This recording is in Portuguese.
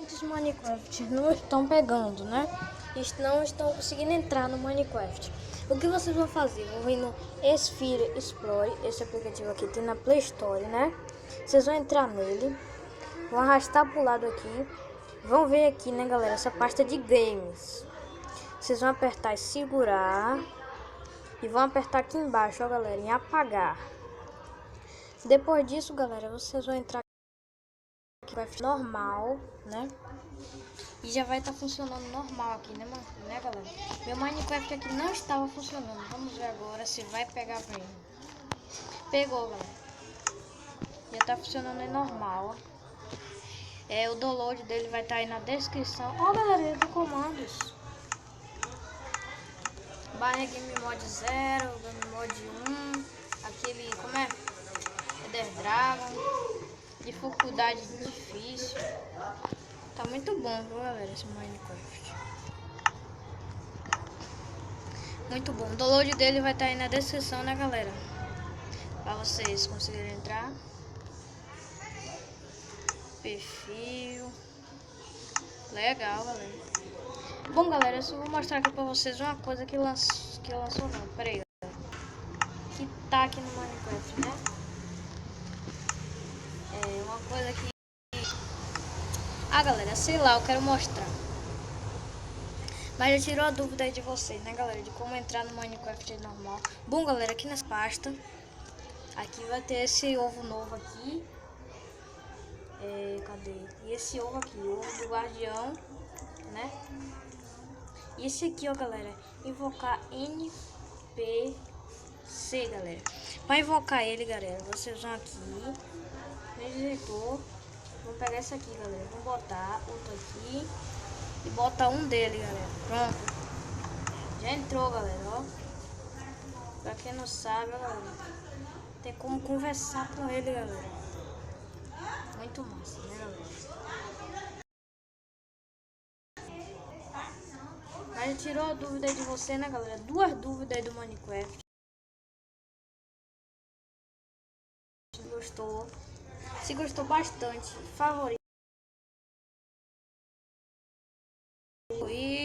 muitos Minecraft não estão pegando, né? Não estão conseguindo entrar no Minecraft. O que vocês vão fazer? Vão vir no Sphere Explorer, esse aplicativo aqui tem na Play Store, né? Vocês vão entrar nele, vão arrastar pro lado aqui, vão ver aqui, né, galera, essa pasta de games. Vocês vão apertar e segurar e vão apertar aqui embaixo, ó, galera, em apagar. Depois disso, galera, vocês vão entrar aqui vai normal, né? E já vai estar funcionando normal aqui, né, galera? Meu Minecraft aqui não estava funcionando. Vamos ver agora se vai pegar pra ele. Pegou, galera. Já tá funcionando aí normal. O download dele vai estar aí na descrição. Ó, galera, do comandos. Barra Game Mod 0, Game Mod 1. Aquele, como é? Ender Dragon. Dificuldade difícil. Tá muito bom, viu, galera, esse Minecraft. Muito bom. O download dele vai estar aí na descrição, né, galera? Pra vocês conseguirem entrar. Perfil. Legal, galera. Bom, galera, eu só vou mostrar aqui pra vocês uma coisa que lançou não. Pera aí, galera. Que tá aqui no Minecraft, né? Uma coisa que... Ah, galera, sei lá, eu quero mostrar. Mas já tirou a dúvida aí de vocês, né, galera? De como entrar no Minecraft normal. Bom, galera, aqui nessa pasta, aqui vai ter esse ovo novo aqui. Cadê? E esse ovo aqui, o ovo do guardião, né? E esse aqui, ó, galera, invocar NPC, galera. Para invocar ele, galera, vocês vão aqui, no diretor, vão pegar esse aqui, galera. Vão botar outro aqui. E bota um dele, galera. Pronto. Já entrou, galera, ó. Pra quem não sabe, ó, galera, tem como conversar com ele, galera. Muito massa, né, galera? Mas tirou a dúvida aí de você, né, galera? Duas dúvidas aí do Minecraft. Se gostou. Se gostou bastante, favorito. E